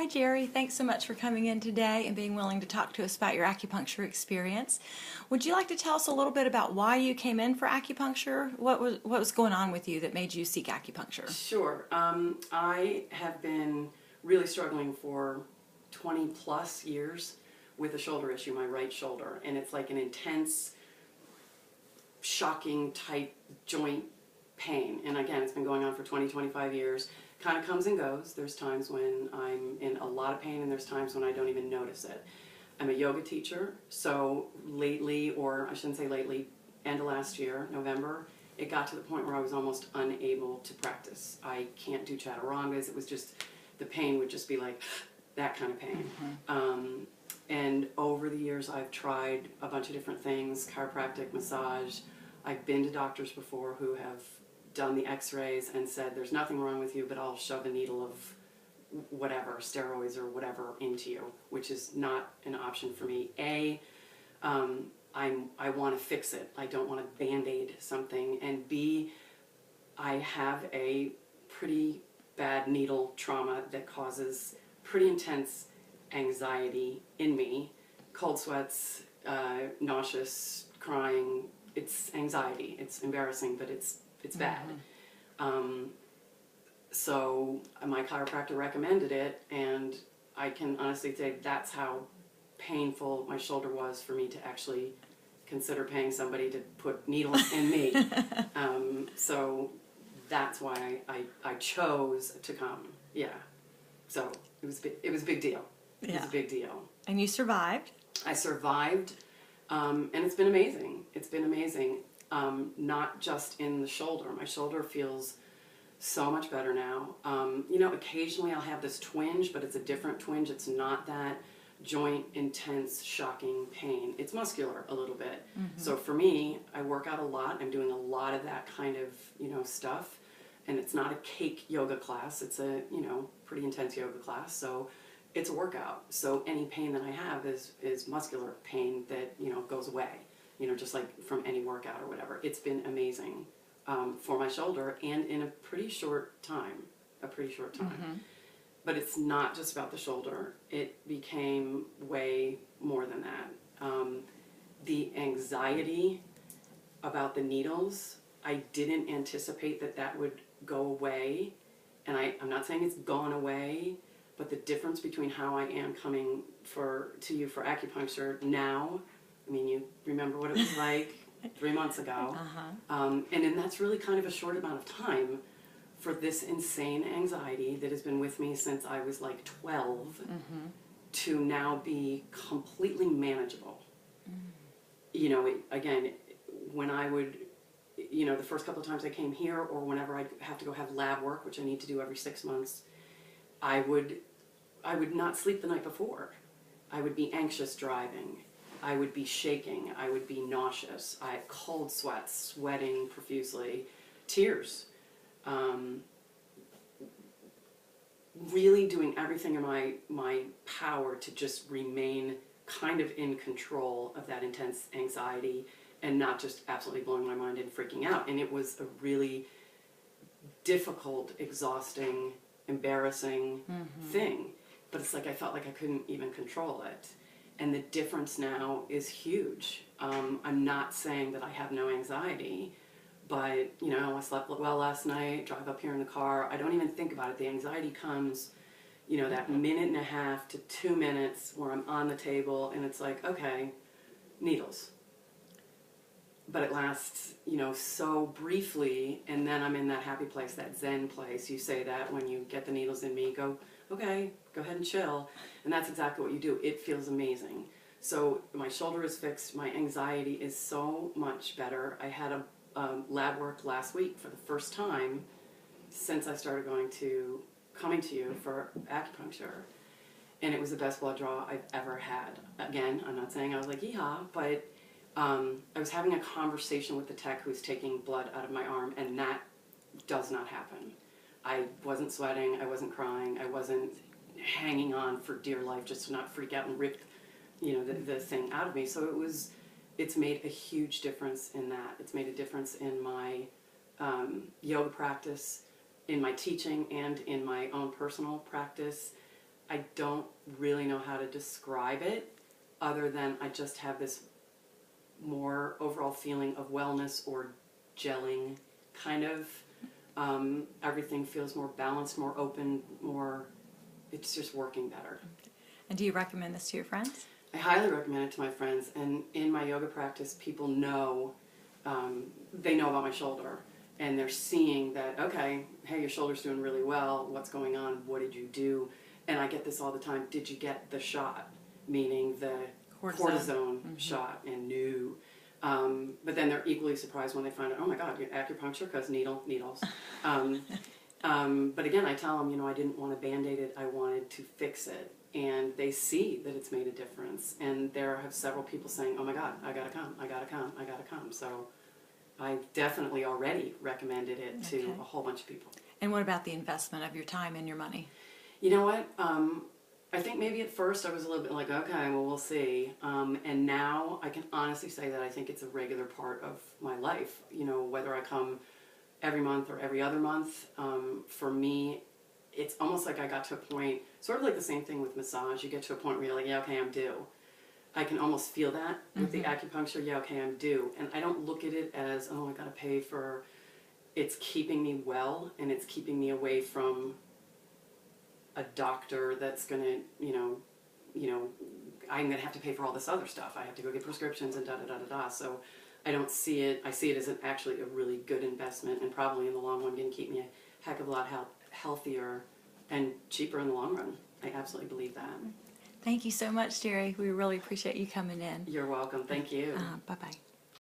Hi, Geri. Thanks so much for coming in today and being willing to talk to us about your acupuncture experience. Would you like to tell us a little bit about why you came in for acupuncture? What was going on with you that made you seek acupuncture? Sure. I have been really struggling for 20 plus years with a shoulder issue, my right shoulder, and it's like an intense, shocking type joint pain. And again, it's been going on for 20, 25 years. Kind of comes and goes. There's times when I'm in a lot of pain and there's times when I don't even notice it. I'm a yoga teacher, so lately, or I shouldn't say lately, end of last year, November, it got to the point where I was almost unable to practice. I can't do chaturangas. It was just, the pain would just be like that kind of pain. And over the years, I've tried a bunch of different things, chiropractic, massage. I've been to doctors before who have done the x-rays and said, there's nothing wrong with you, but I'll shove a needle of whatever, steroids or whatever into you, which is not an option for me. I want to fix it. I don't want to band-aid something. And B, I have a pretty bad needle trauma that causes pretty intense anxiety in me. Cold sweats, nauseous, crying. It's anxiety. It's embarrassing, but it's bad. So my chiropractor recommended it, and I can honestly say that's how painful my shoulder was for me to actually consider paying somebody to put needles in me. So that's why I chose to come. Yeah. So it was a big deal. It was a big deal. And you survived? I survived, and it's been amazing. It's been amazing. Not just in the shoulder. My shoulder feels so much better now. You know, occasionally I'll have this twinge, but it's a different twinge. It's not that joint intense, shocking pain. It's muscular a little bit. So for me, I work out a lot. I'm doing a lot of that kind of, you know, stuff. And it's not a cake yoga class. It's a, you know, pretty intense yoga class. So it's a workout. So any pain that I have is muscular pain that, you know, goes away. You know, just like from any workout or whatever. It's been amazing for my shoulder, and in a pretty short time. But it's not just about the shoulder. It became way more than that. The anxiety about the needles, I didn't anticipate that would go away. And I'm not saying it's gone away, but the difference between how I am coming to you for acupuncture now, I mean, you remember what it was like 3 months ago. And then that's really kind of a short amount of time for this insane anxiety that has been with me since I was like 12 to now be completely manageable. You know, again, when I would, you know, the first couple of times I came here, or whenever I have to go have lab work, which I need to do every 6 months, I would not sleep the night before. I would be anxious driving. I would be shaking, I would be nauseous, I had cold sweats, sweating profusely, tears. Really doing everything in my power to just remain kind of in control of that intense anxiety and not just absolutely blowing my mind and freaking out. And it was a really difficult, exhausting, embarrassing thing. But it's like I felt like I couldn't even control it. And the difference now is huge. I'm not saying that I have no anxiety, but, you know, I slept well last night, drive up here in the car. I don't even think about it. The anxiety comes, you know, that minute and a half to 2 minutes where I'm on the table and it's like, okay, needles. But it lasts, you know, so briefly, and then I'm in that happy place, that Zen place. You say that when you get the needles in me, go, okay, go ahead and chill. And that's exactly what you do. It feels amazing. So my shoulder is fixed. My anxiety is so much better. I had a lab work last week for the first time since I started coming to you for acupuncture. And it was the best blood draw I've ever had. Again, I'm not saying I was like, yeehaw, but I was having a conversation with the tech who's taking blood out of my arm, and that does not happen. I wasn't sweating, I wasn't crying, I wasn't hanging on for dear life just to not freak out and rip, you know, the thing out of me. So it's made a huge difference in that. It's made a difference in my yoga practice, in my teaching, and in my own personal practice. I don't really know how to describe it other than I just have this more overall feeling of wellness or gelling, kind of. Everything feels more balanced, more open, more, it's just working better. And do you recommend this to your friends? I highly recommend it to my friends, and in my yoga practice, people know, they know about my shoulder, and they're seeing that, okay, hey, your shoulder's doing really well, what's going on, what did you do? And I get this all the time, did you get the shot? Meaning the cortisone shot, and no. But then they're equally surprised when they find out, oh my God, you're acupuncture, because needles. But again, I tell them, I didn't want to Band-Aid it, I wanted to fix it. And they see that it's made a difference. And there have several people saying, oh my God, I gotta come, I gotta come, I gotta come. So I definitely already recommended it to a whole bunch of people. And what about the investment of your time and your money? You know what? I think maybe at first I was a little bit like, okay, well, we'll see. And now I can honestly say that I think it's a regular part of my life. Whether I come every month or every other month, for me, it's almost like I got to a point, sort of like the same thing with massage. You get to a point where you're like, yeah, okay, I'm due. I can almost feel that with the acupuncture, yeah, okay, I'm due. And I don't look at it as, oh, I got to pay for, it's keeping me well, and it's keeping me away from a doctor that's going to, I'm going to have to pay for all this other stuff. I have to go get prescriptions and da-da-da-da-da. So I don't see it, I see it as actually a really good investment, and probably in the long run going to keep me a heck of a lot healthier and cheaper in the long run. I absolutely believe that. Thank you so much, Geri. We really appreciate you coming in. You're welcome. Thank you. Bye-bye.